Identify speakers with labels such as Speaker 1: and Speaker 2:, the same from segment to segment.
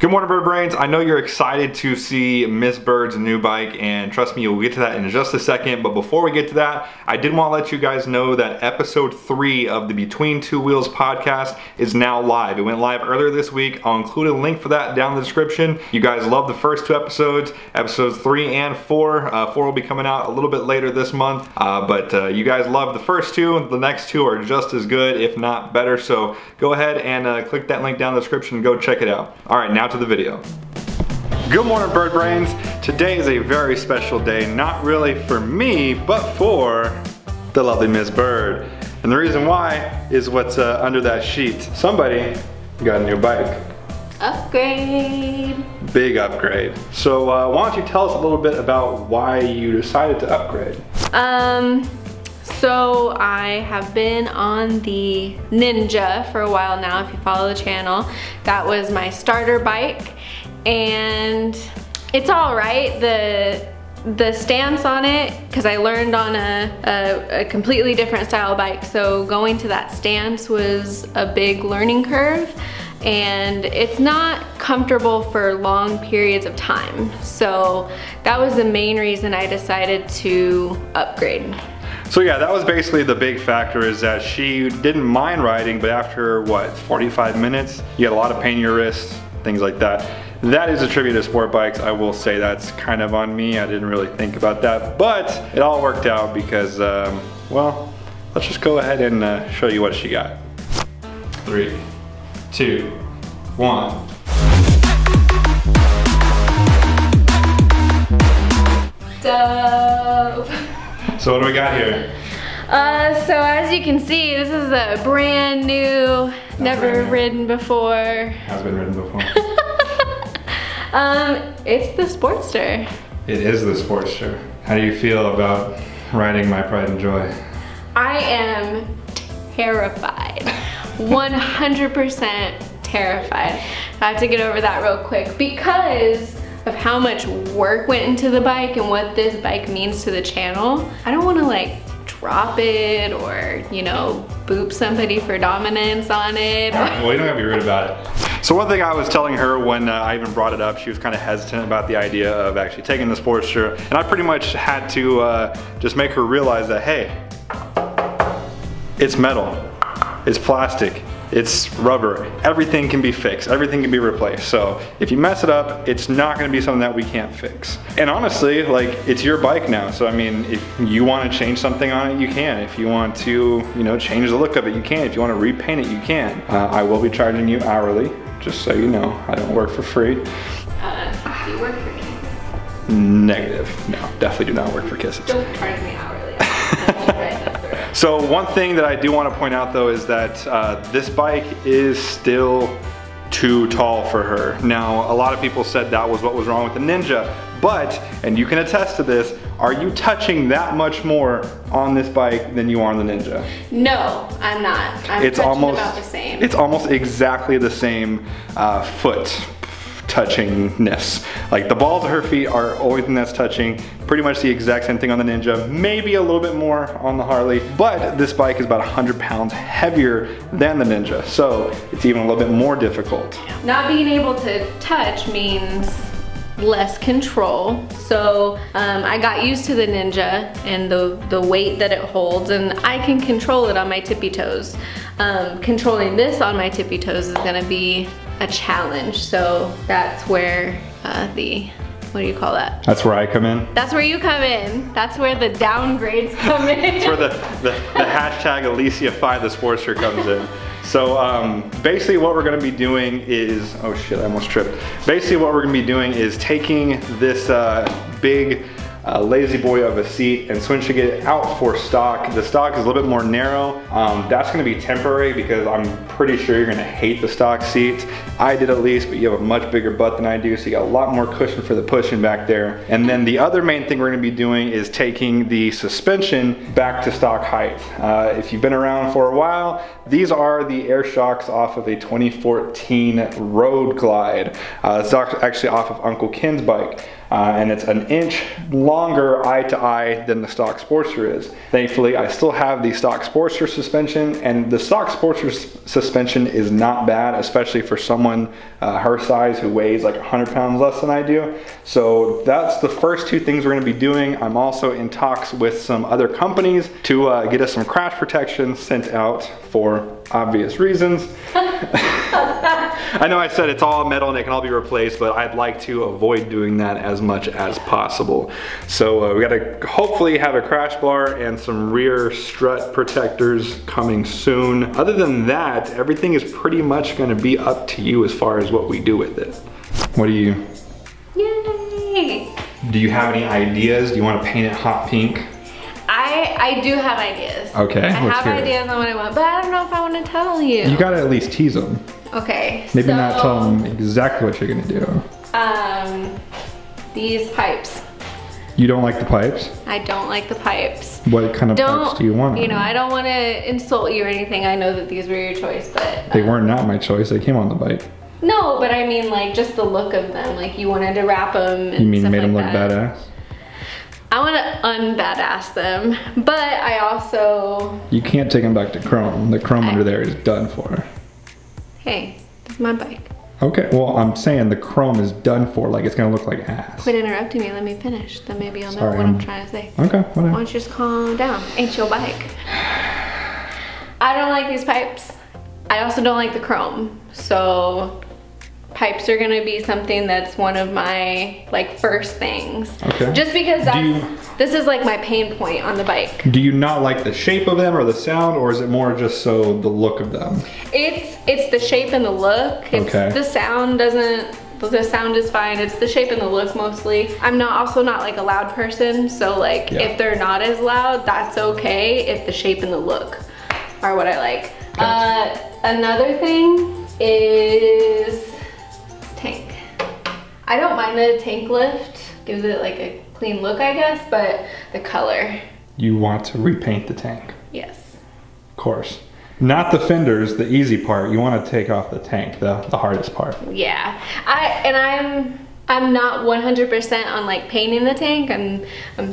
Speaker 1: Good morning, Bird Brains. I know you're excited to see Miss Bird's new bike, and trust me, we'll get to that in just a second. But before we get to that, I did want to let you guys know that episode 3 of the Between Two Wheels podcast is now live. It went live earlier this week. I'll include a link for that down in the description. You guys love the first 2 episodes, episodes 3 and 4. 4 will be coming out a little bit later this month, but you guys love the first 2. The next 2 are just as good, if not better. So go ahead and click that link down in the description and go check it out. All right, now to the video. Good morning, Bird Brains. Today is a very special day, not really for me, but for the lovely Miss Bird. And the reason why is what's under that sheet. Somebody got a new bike.
Speaker 2: Upgrade. Big
Speaker 1: upgrade. So why don't you tell us a little bit about why you decided to upgrade?
Speaker 2: So I have been on the Ninja for a while now, if you follow the channel. That was my starter bike, and it's all right. The stance on it, because I learned on a completely different style bike, so going to that stance was a big learning curve, and it's not comfortable for long periods of time. So that was the main reason I decided to upgrade.
Speaker 1: So yeah, that was basically the big factor, is that she didn't mind riding, but after what, 45 minutes, you had a lot of pain in your wrists, things like that. That is a tribute to sport bikes. I will say that's kind of on me. I didn't really think about that, but it all worked out because, well, let's just go ahead and show you what she got. 3, 2, 1.
Speaker 2: Dope.
Speaker 1: So what do we got here?
Speaker 2: So as you can see, this is a brand new, never ridden before.
Speaker 1: Has been ridden before.
Speaker 2: It's the Sportster.
Speaker 1: It is the Sportster. How do you feel about riding my pride and joy?
Speaker 2: I am terrified. 100% terrified. I have to get over that real quick because of how much work went into the bike and what this bike means to the channel. I don't want to like drop it or, you know, boop somebody for dominance on it.
Speaker 1: Well, you don't have to be rude about it. So one thing I was telling her when I even brought it up, she was kind of hesitant about the idea of actually taking the Sportster, and I pretty much had to just make her realize that, hey, it's metal, it's plastic, it's rubber, everything can be fixed, everything can be replaced. So if you mess it up, it's not gonna be something that we can't fix. And honestly, like, it's your bike now. So I mean, if you wanna change something on it, you can. If you want to, you know, change the look of it, you can. If you wanna repaint it, you can. I will be charging you hourly, just so you know. I don't work for free.
Speaker 2: Do you work for Kisses?
Speaker 1: Negative, no, definitely do not work for Kisses.
Speaker 2: Don't charge me hourly.
Speaker 1: So one thing that I do want to point out though is that this bike is still too tall for her. Now, a lot of people said that was what was wrong with the Ninja, but, and you can attest to this, are you touching that much more on this bike than you are on the Ninja?
Speaker 2: No, I'm not. I'm touching about the same.
Speaker 1: It's almost exactly the same foot touchingness. Like, the balls of her feet are the only thing that's touching. Pretty much the exact same thing on the Ninja, maybe a little bit more on the Harley, but this bike is about 100 pounds heavier than the Ninja, so it's even a little bit more difficult.
Speaker 2: Not being able to touch means less control. So I got used to the Ninja and the weight that it holds, and I can control it on my tippy toes. Controlling this on my tippy toes is gonna be a challenge. So that's where what do you call that?
Speaker 1: That's where I come in?
Speaker 2: That's where you come in. That's where the downgrades come in.
Speaker 1: That's where the hashtag Alicia5 the Sportster comes in. So basically what we're gonna be doing is, oh shit, I almost tripped. Basically what we're gonna be doing is taking this big lazy boy of a seat and switching it out for stock. The stock is a little bit more narrow. That's gonna be temporary because I'm pretty sure you're gonna hate the stock seats. I did at least, but you have a much bigger butt than I do, so you got a lot more cushion for the pushing back there. And then the other main thing we're gonna be doing is taking the suspension back to stock height. If you've been around for a while, these are the air shocks off of a 2014 Road Glide. It's actually off of Uncle Ken's bike. and it's an inch longer eye to eye than the stock Sportster is. Thankfully, I still have the stock Sportster suspension, and the stock Sportster suspension is not bad, especially for someone her size who weighs like 100 pounds less than I do. So that's the first two things we're gonna be doing. I'm also in talks with some other companies to get us some crash protection sent out for obvious reasons. I know I said it's all metal and it can all be replaced, but I'd like to avoid doing that as much as possible. So we gotta hopefully have a crash bar and some rear strut protectors coming soon. Other than that, everything is pretty much gonna be up to you as far as what we do with it. What do you?
Speaker 2: Yay!
Speaker 1: Do you have any ideas? Do you want to paint it hot pink?
Speaker 2: I do have ideas.
Speaker 1: Okay,
Speaker 2: I have ideas on what I want, but I don't know if I want to tell you.
Speaker 1: You gotta at least tease them.
Speaker 2: Okay.
Speaker 1: Maybe not tell them exactly what you're gonna do.
Speaker 2: These pipes.
Speaker 1: You don't like the pipes?
Speaker 2: I don't like the pipes.
Speaker 1: What kind of pipes do you want?
Speaker 2: You know, I don't want to insult you or anything. I know that these were your choice, but
Speaker 1: they weren't not my choice. They came on the bike.
Speaker 2: No, but I mean like just the look of them. Like you wanted to wrap them and
Speaker 1: you mean
Speaker 2: stuff
Speaker 1: made them
Speaker 2: like
Speaker 1: look
Speaker 2: that.
Speaker 1: badass?
Speaker 2: I want to unbadass them, but I also...
Speaker 1: You can't take them back to chrome. The chrome under there is done for.
Speaker 2: Hey, that's my bike.
Speaker 1: Okay, well I'm saying the chrome is done for, like it's gonna look like ass.
Speaker 2: Quit interrupting me, let me finish. Then maybe you'll know what I'm trying to say.
Speaker 1: Okay, whatever.
Speaker 2: Why don't you just calm down? Ain't your bike. I don't like these pipes. I also don't like the chrome. So pipes are gonna be something that's one of my like first things. Okay. Just because this is like my pain point on the bike. Do you not like the shape of them or the sound, or is it more just so the look of them? It's the shape and the look. Okay. The sound doesn't, the sound is fine. It's the shape and the look mostly. I'm also not like a loud person, so like if they're not as loud, that's okay if the shape and the look are what I like. Gotcha. Another thing is tank. I don't mind the tank lift. Gives it like a clean look, I guess, but the color. You want to repaint the tank? Yes. Of course. Not the fenders, the easy part. You want to take off the tank, the hardest part. Yeah. I'm not 100% on like painting the tank. I'm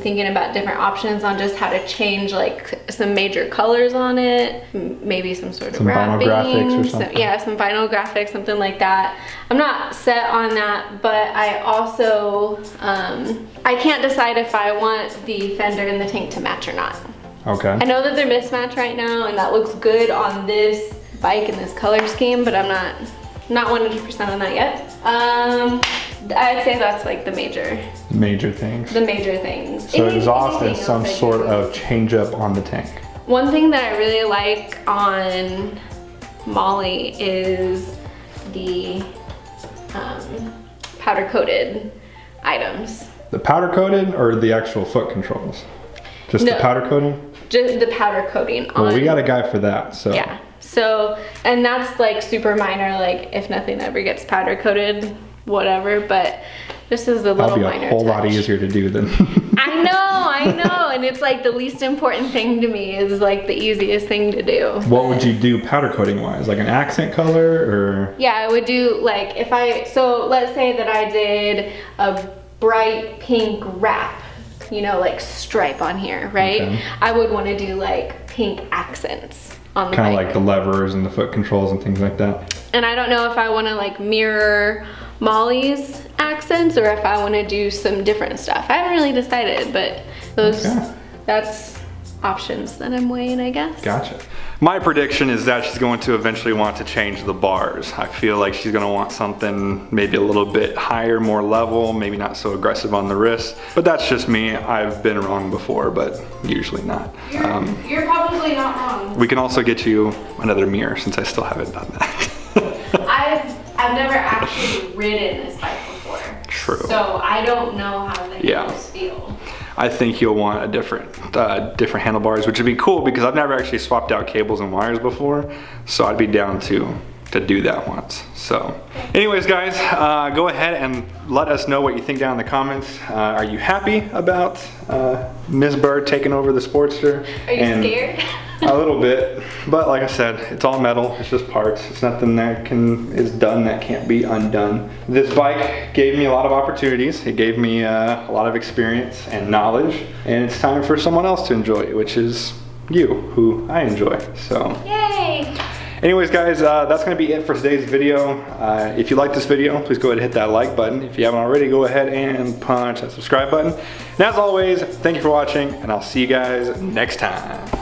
Speaker 2: thinking about different options on just how to change like some major colors on it, maybe some sort of wrapping, vinyl graphics or something. Yeah, some vinyl graphics, something like that. I'm not set on that, but I also I can't decide if I want the fender and the tank to match or not. Okay. I know that they're mismatched right now, and that looks good on this bike and this color scheme, but I'm not 100% on that yet. I'd say that's like the major things. The major things. So exhaust is some sort of change up on the tank. One thing that I really like on Molly is the powder coated items. The powder coated or the actual foot controls? Just the powder coating? Just the powder coating. Well, we got a guy for that, so. Yeah, so, and that's like super minor, like if nothing ever gets powder coated, whatever, but this is a little minor touch. That'll be a whole lot easier to do than. I know, and it's like the least important thing to me is like the easiest thing to do. What would you do powder coating wise? Like an accent color or? Yeah, I would do like so let's say that I did a bright pink wrap, you know, like stripe on here, right? Okay. I would want to do like pink accents on the bike. Kind of like the levers and the foot controls and things like that. And I don't know if I want to like mirror Molly's accents or if I want to do some different stuff. I haven't really decided, but that's options that I'm weighing, I guess. Gotcha. My prediction is that she's going to eventually want to change the bars. I feel like she's going to want something maybe a little bit higher, more level, maybe not so aggressive on the wrist. But that's just me. I've been wrong before, but usually not. You're probably not wrong. We can also get you another mirror since I still haven't done that. I've never actually ridden this bike before. True. So I don't know how the handles feel. I think you'll want a different handlebars, which would be cool because I've never actually swapped out cables and wires before. So I'd be down to
Speaker 1: to do that once. So anyways guys, go ahead and let us know what you think down in the comments. Are you happy about Ms. Bird taking over the Sportster?
Speaker 2: Are you scared?
Speaker 1: A little bit, but like I said, it's all metal, it's just parts. It's nothing that is done that can't be undone. This bike gave me a lot of opportunities. It gave me a lot of experience and knowledge, and it's time for someone else to enjoy it, which is you, who I enjoy, so.
Speaker 2: Yay!
Speaker 1: Anyways guys, that's gonna be it for today's video. If you like this video, please go ahead and hit that like button. If you haven't already, go ahead and punch that subscribe button. And as always, thank you for watching, and I'll see you guys next time.